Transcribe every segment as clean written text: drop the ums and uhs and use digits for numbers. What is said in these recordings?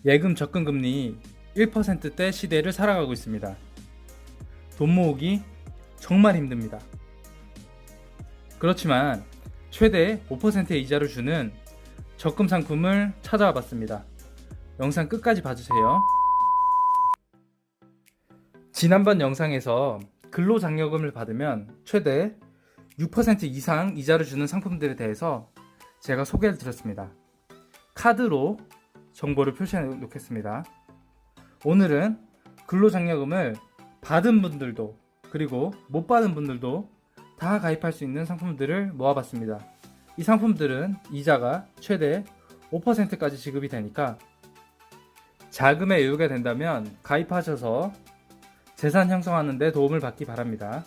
예금 적금 금리 1%대 시대를 살아가고 있습니다. 돈 모으기 정말 힘듭니다. 그렇지만 최대 5%의 이자를 주는 적금 상품을 찾아와 봤습니다. 영상 끝까지 봐주세요. 지난번 영상에서 근로장려금을 받으면 최대 6% 이상 이자를 주는 상품들에 대해서 제가 소개를 드렸습니다. 카드로 정보를 표시해 놓겠습니다. 오늘은 근로장려금을 받은 분들도 그리고 못 받은 분들도 다 가입할 수 있는 상품들을 모아봤습니다. 이 상품들은 이자가 최대 5%까지 지급이 되니까 자금의 여유가 된다면 가입하셔서 재산 형성하는 데 도움을 받기 바랍니다.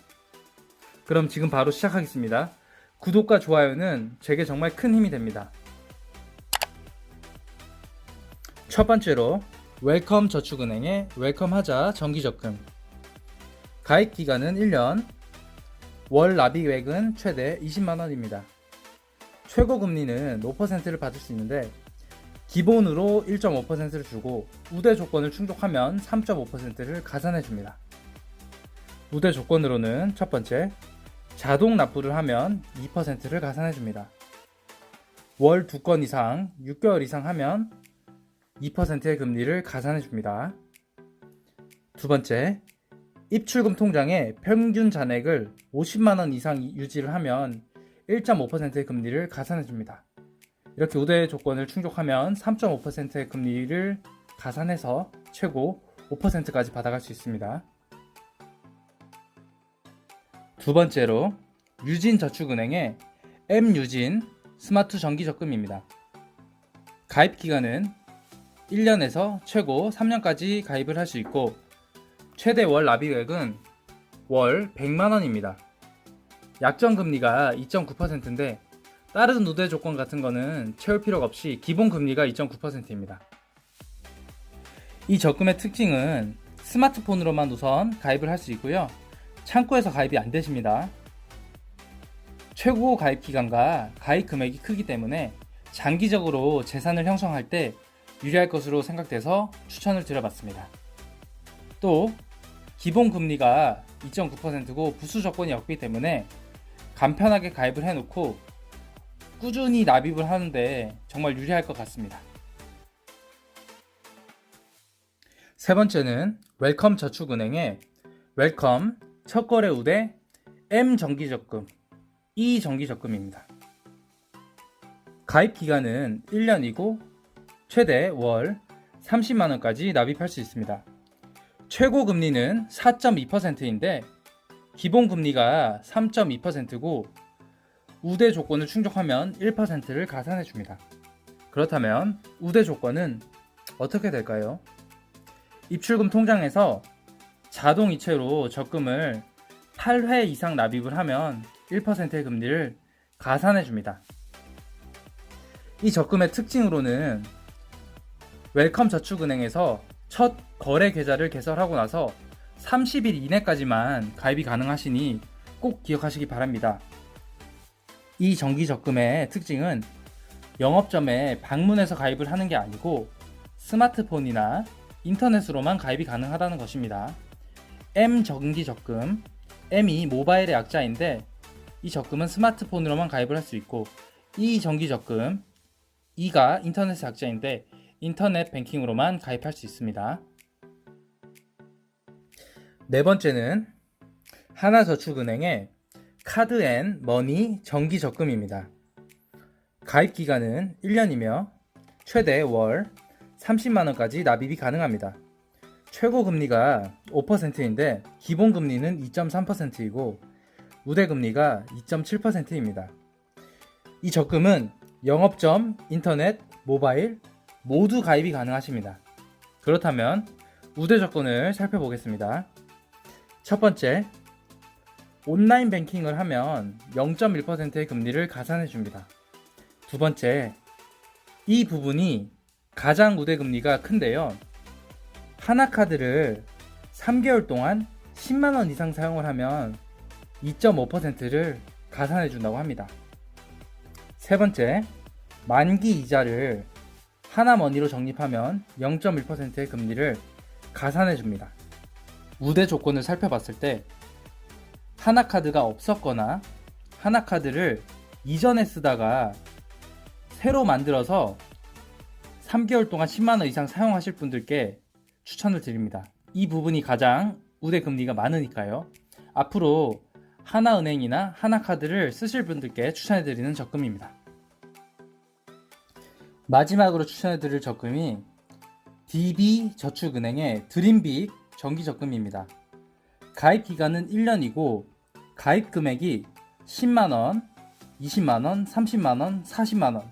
그럼 지금 바로 시작하겠습니다. 구독과 좋아요는 제게 정말 큰 힘이 됩니다. 첫 번째로 웰컴 저축은행의 웰컴하자 정기적금. 가입 기간은 1년, 월 납입액은 최대 20만원입니다. 최고 금리는 5%를 받을 수 있는데 기본으로 1.5%를 주고 우대 조건을 충족하면 3.5%를 가산해 줍니다. 우대 조건으로는 첫 번째, 자동 납부를 하면 2%를 가산해 줍니다. 월 2건 이상 6개월 이상 하면 2%의 금리를 가산해 줍니다. 두 번째, 입출금 통장에 평균 잔액을 50만원 이상 유지를 하면 1.5%의 금리를 가산해 줍니다. 이렇게 우대 조건을 충족하면 3.5%의 금리를 가산해서 최고 5%까지 받아갈 수 있습니다. 두 번째로 유진저축은행의 M유진 스마트 정기적금입니다. 가입 기간은 1년에서 최고 3년까지 가입을 할 수 있고 최대 월 납입액은 월 100만원입니다. 약정금리가 2.9%인데 다른 우대 조건 같은 거는 채울 필요가 없이 기본 금리가 2.9%입니다. 이 적금의 특징은 스마트폰으로만 우선 가입을 할 수 있고요. 창구에서 가입이 안 되십니다. 최고 가입 기간과 가입 금액이 크기 때문에 장기적으로 재산을 형성할 때 유리할 것으로 생각돼서 추천을 드려봤습니다. 또 기본 금리가 2.9%고 부수 조건이 없기 때문에 간편하게 가입을 해놓고 꾸준히 납입을 하는데 정말 유리할 것 같습니다. 세 번째는 웰컴 저축은행의 웰컴 첫거래 우대 M 정기적금, E 정기적금입니다. 가입 기간은 1년이고 최대 월 30만원까지 납입할 수 있습니다. 최고 금리는 4.2%인데 기본 금리가 3.2%고 우대 조건을 충족하면 1%를 가산해 줍니다. 그렇다면 우대 조건은 어떻게 될까요? 입출금 통장에서 자동 이체로 적금을 8회 이상 납입을 하면 1%의 금리를 가산해 줍니다. 이 적금의 특징으로는 웰컴 저축은행에서 첫 거래 계좌를 개설하고 나서 30일 이내까지만 가입이 가능하시니 꼭 기억하시기 바랍니다. 이 정기적금의 특징은 영업점에 방문해서 가입을 하는 게 아니고 스마트폰이나 인터넷으로만 가입이 가능하다는 것입니다. M 정기적금, M이 모바일의 약자인데 이 적금은 스마트폰으로만 가입을 할 수 있고 E 정기적금, E가 인터넷의 약자인데 인터넷 뱅킹으로만 가입할 수 있습니다. 네 번째는 하나저축은행의 카드앤머니 정기적금입니다. 가입 기간은 1년이며 최대 월 30만원까지 납입이 가능합니다. 최고 금리가 5%인데 기본 금리는 2.3%이고 우대 금리가 2.7%입니다. 이 적금은 영업점, 인터넷, 모바일 모두 가입이 가능하십니다. 그렇다면 우대 조건을 살펴보겠습니다. 첫 번째, 온라인 뱅킹을 하면 0.1%의 금리를 가산해 줍니다. 두 번째, 이 부분이 가장 우대 금리가 큰데요. 하나카드를 3개월 동안 10만원 이상 사용을 하면 2.5%를 가산해 준다고 합니다. 세 번째, 만기 이자를 하나머니로 적립하면 0.1%의 금리를 가산해 줍니다. 우대 조건을 살펴봤을 때 하나카드가 없었거나 하나카드를 이전에 쓰다가 새로 만들어서 3개월 동안 10만원 이상 사용하실 분들께 추천을 드립니다. 이 부분이 가장 우대 금리가 많으니까요. 앞으로 하나은행이나 하나카드를 쓰실 분들께 추천해드리는 적금입니다. 마지막으로 추천해드릴 적금이 DB저축은행의 드림빅 정기적금입니다. 가입 기간은 1년이고 가입 금액이 10만원, 20만원, 30만원, 40만원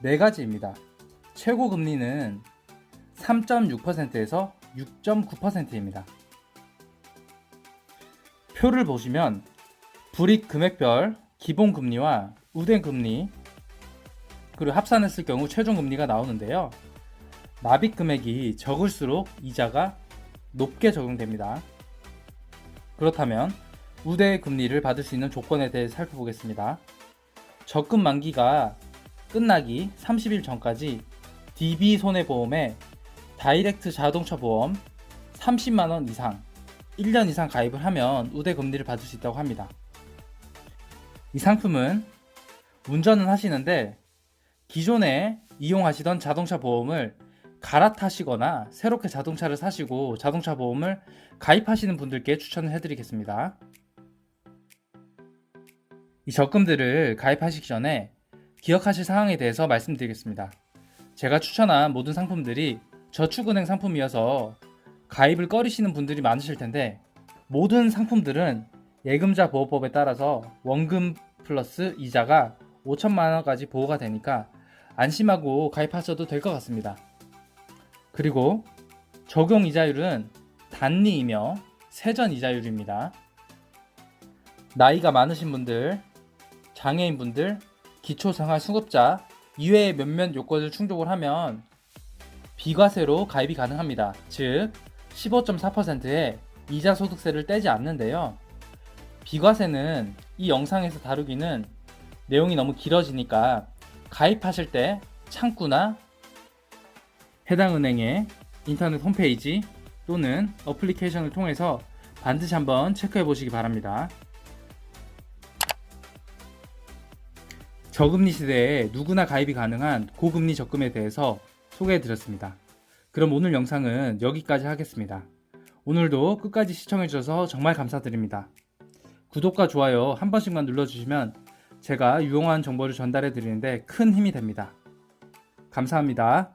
4가지입니다. 최고 금리는 3.6%에서 6.9%입니다. 표를 보시면 불이익 금액별 기본금리와 우대금리 그리고 합산했을 경우 최종금리가 나오는데요. 납입 금액이 적을수록 이자가 높게 적용됩니다. 그렇다면 우대 금리를 받을 수 있는 조건에 대해 살펴보겠습니다. 적금 만기가 끝나기 30일 전까지 DB손해보험에 다이렉트 자동차 보험 30만원 이상 1년 이상 가입을 하면 우대 금리를 받을 수 있다고 합니다. 이 상품은 운전은 하시는데 기존에 이용하시던 자동차 보험을 갈아타시거나 새롭게 자동차를 사시고 자동차 보험을 가입하시는 분들께 추천을 해드리겠습니다. 이 적금들을 가입하시기 전에 기억하실 사항에 대해서 말씀드리겠습니다. 제가 추천한 모든 상품들이 저축은행 상품이어서 가입을 꺼리시는 분들이 많으실 텐데 모든 상품들은 예금자 보호법에 따라서 원금 플러스 이자가 5천만원까지 보호가 되니까 안심하고 가입하셔도 될 것 같습니다. 그리고 적용 이자율은 단리이며 세전 이자율입니다. 나이가 많으신 분들, 장애인분들, 기초생활수급자 이외의 몇몇 요건을 충족을 하면 비과세로 가입이 가능합니다. 즉 15.4%의 이자소득세를 떼지 않는데요. 비과세는 이 영상에서 다루기는 내용이 너무 길어지니까 가입하실 때 창구나 해당 은행의 인터넷 홈페이지 또는 어플리케이션을 통해서 반드시 한번 체크해 보시기 바랍니다. 저금리 시대에 누구나 가입이 가능한 고금리 적금에 대해서 소개해 드렸습니다. 그럼 오늘 영상은 여기까지 하겠습니다. 오늘도 끝까지 시청해 주셔서 정말 감사드립니다. 구독과 좋아요 한 번씩만 눌러주시면 제가 유용한 정보를 전달해 드리는데 큰 힘이 됩니다. 감사합니다.